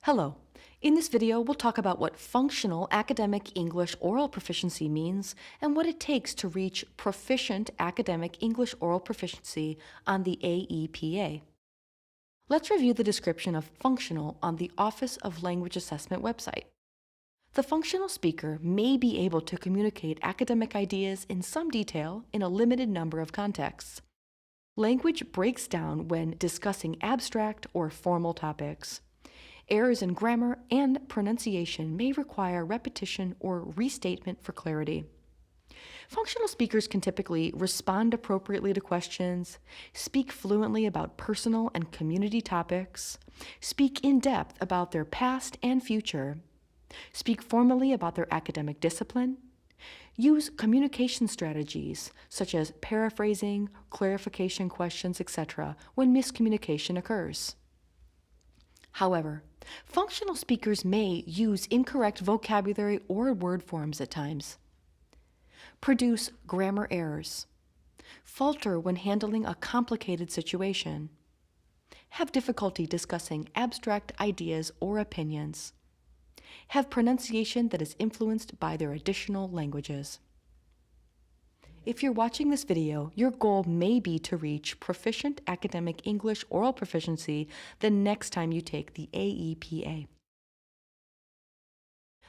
Hello. In this video, we'll talk about what functional academic English oral proficiency means and what it takes to reach proficient academic English oral proficiency on the AEPA. Let's review the description of functional on the Office of Language Assessment website. The functional speaker may be able to communicate academic ideas in some detail in a limited number of contexts. Language breaks down when discussing abstract or formal topics. Errors in grammar and pronunciation may require repetition or restatement for clarity. Functional speakers can typically respond appropriately to questions, speak fluently about personal and community topics, speak in depth about their past and future, speak formally about their academic discipline, use communication strategies such as paraphrasing, clarification questions, etc. when miscommunication occurs. However, functional speakers may use incorrect vocabulary or word forms at times, produce grammar errors, falter when handling a complicated situation, have difficulty discussing abstract ideas or opinions, have pronunciation that is influenced by their additional languages. If you're watching this video, your goal may be to reach proficient academic English oral proficiency the next time you take the AEPA.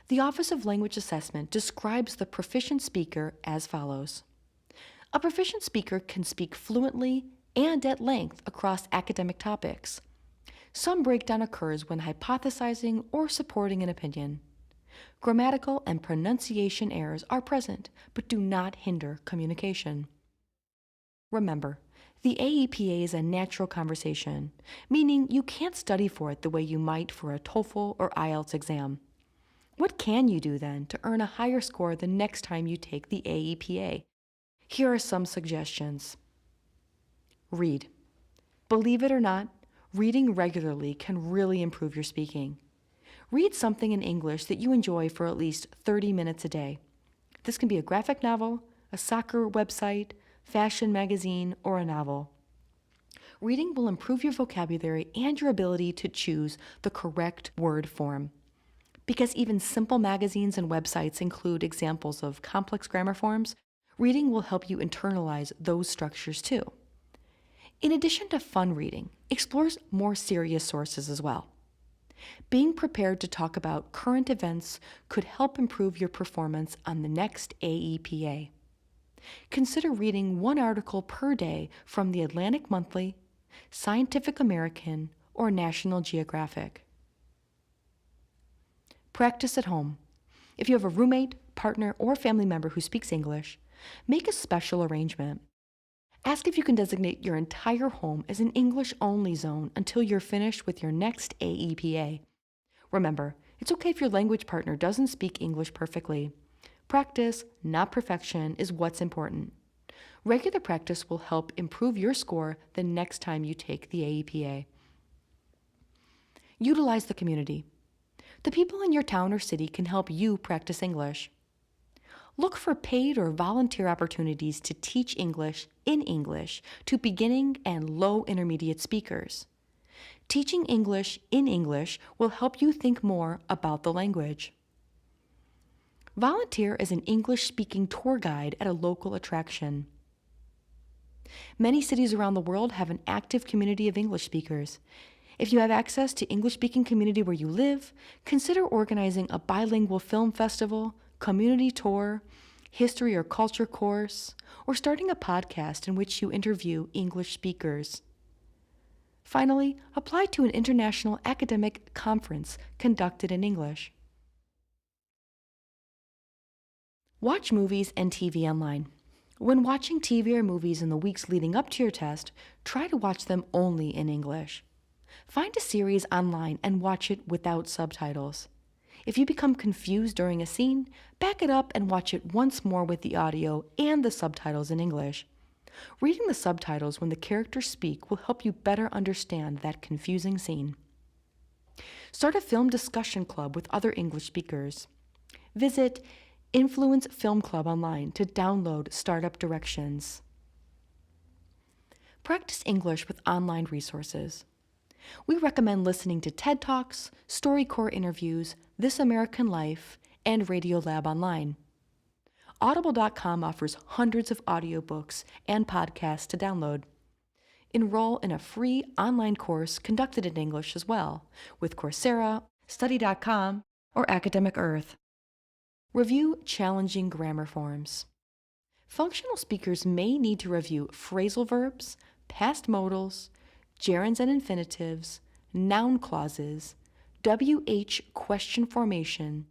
The Office of Language Assessment describes the proficient speaker as follows. A proficient speaker can speak fluently and at length across academic topics. Some breakdown occurs when hypothesizing or supporting an opinion. Grammatical and pronunciation errors are present, but do not hinder communication. Remember, the AEPA is a natural conversation, meaning you can't study for it the way you might for a TOEFL or IELTS exam. What can you do then to earn a higher score the next time you take the AEPA? Here are some suggestions. Read. Believe it or not, reading regularly can really improve your speaking. Read something in English that you enjoy for at least 30 minutes a day. This can be a graphic novel, a soccer website, fashion magazine, or a novel. Reading will improve your vocabulary and your ability to choose the correct word form. Because even simple magazines and websites include examples of complex grammar forms, reading will help you internalize those structures too. In addition to fun reading, explore more serious sources as well. Being prepared to talk about current events could help improve your performance on the next AEPA. Consider reading one article per day from the Atlantic Monthly, Scientific American, or National Geographic. Practice at home. If you have a roommate, partner, or family member who speaks English, make a special arrangement. Ask if you can designate your entire home as an English-only zone until you're finished with your next AEPA. Remember, it's okay if your language partner doesn't speak English perfectly. Practice, not perfection, is what's important. Regular practice will help improve your score the next time you take the AEPA. Utilize the community. The people in your town or city can help you practice English. Look for paid or volunteer opportunities to teach English in English to beginning and low intermediate speakers. Teaching English in English will help you think more about the language. Volunteer as an English-speaking tour guide at a local attraction. Many cities around the world have an active community of English speakers. If you have access to English-speaking community where you live, consider organizing a bilingual film festival, community tour, history or culture course, or starting a podcast in which you interview English speakers. Finally, apply to an international academic conference conducted in English. Watch movies and TV online. When watching TV or movies in the weeks leading up to your test, try to watch them only in English. Find a series online and watch it without subtitles. If you become confused during a scene, back it up and watch it once more with the audio and the subtitles in English. Reading the subtitles when the characters speak will help you better understand that confusing scene. Start a film discussion club with other English speakers. Visit Influence Film Club online to download startup directions. Practice English with online resources. We recommend listening to TED Talks, StoryCorps interviews, This American Life, and Radiolab Online. Audible.com offers hundreds of audiobooks and podcasts to download. Enroll in a free online course conducted in English as well, with Coursera, Study.com, or Academic Earth. Review challenging grammar forms. Functional speakers may need to review phrasal verbs, past modals, gerunds and infinitives, noun clauses, WH question formation,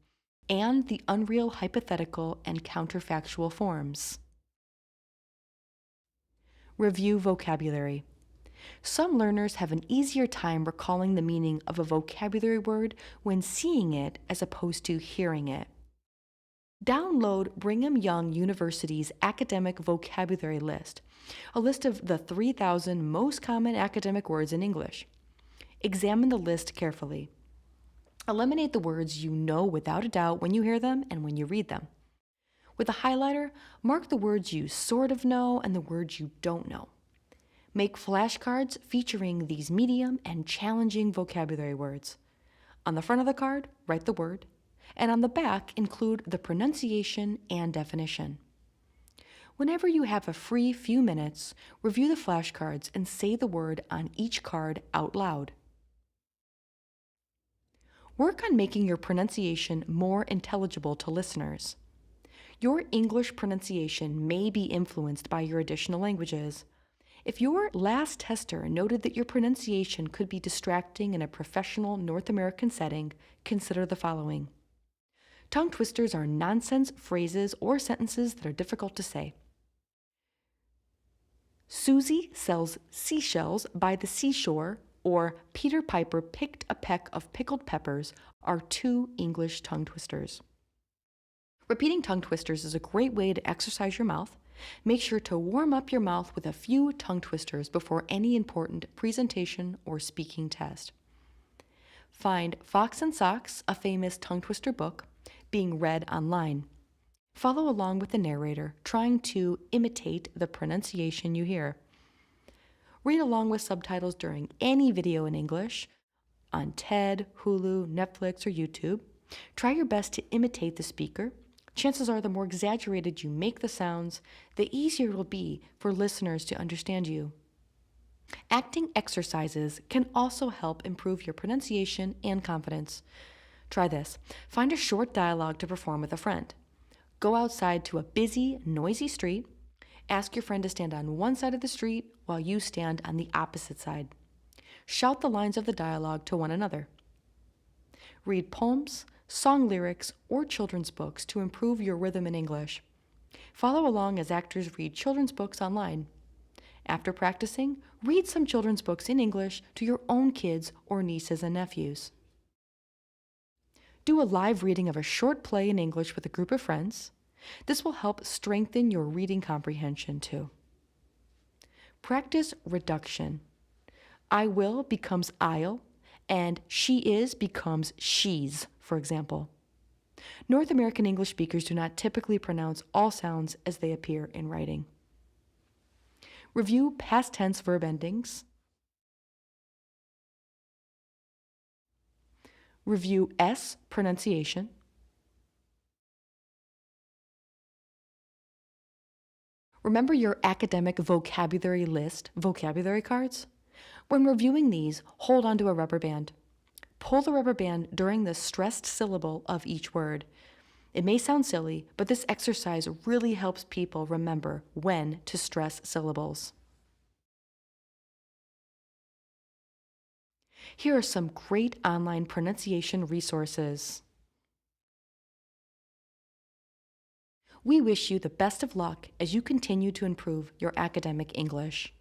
and the unreal hypothetical and counterfactual forms. Review vocabulary. Some learners have an easier time recalling the meaning of a vocabulary word when seeing it as opposed to hearing it. Download Brigham Young University's academic vocabulary list, a list of the 3,000 most common academic words in English. Examine the list carefully. Eliminate the words you know without a doubt when you hear them and when you read them. With a highlighter, mark the words you sort of know and the words you don't know. Make flashcards featuring these medium and challenging vocabulary words. On the front of the card, write the word, and on the back, include the pronunciation and definition. Whenever you have a free few minutes, review the flashcards and say the word on each card out loud. Work on making your pronunciation more intelligible to listeners. Your English pronunciation may be influenced by your additional languages. If your last tester noted that your pronunciation could be distracting in a professional North American setting, consider the following. Tongue twisters are nonsense phrases or sentences that are difficult to say. Susie sells seashells by the seashore, or Peter Piper picked a peck of pickled peppers are two English tongue twisters. Repeating tongue twisters is a great way to exercise your mouth. Make sure to warm up your mouth with a few tongue twisters before any important presentation or speaking test. Find Fox and Socks, a famous tongue twister book, being read online. Follow along with the narrator, trying to imitate the pronunciation you hear. Read along with subtitles during any video in English on TED, Hulu, Netflix, or YouTube. Try your best to imitate the speaker. Chances are the more exaggerated you make the sounds, the easier it will be for listeners to understand you. Acting exercises can also help improve your pronunciation and confidence. Try this. Find a short dialogue to perform with a friend. Go outside to a busy, noisy street. Ask your friend to stand on one side of the street while you stand on the opposite side. Shout the lines of the dialogue to one another. Read poems, song lyrics, or children's books to improve your rhythm in English. Follow along as actors read children's books online. After practicing, read some children's books in English to your own kids or nieces and nephews. Do a live reading of a short play in English with a group of friends. This will help strengthen your reading comprehension too. Practice reduction. I will becomes I'll, and she is becomes she's, for example. North American English speakers do not typically pronounce all sounds as they appear in writing. Review past tense verb endings. Review S pronunciation. Remember your academic vocabulary list, vocabulary cards? When reviewing these, hold onto a rubber band. Pull the rubber band during the stressed syllable of each word. It may sound silly, but this exercise really helps people remember when to stress syllables. Here are some great online pronunciation resources. We wish you the best of luck as you continue to improve your academic English.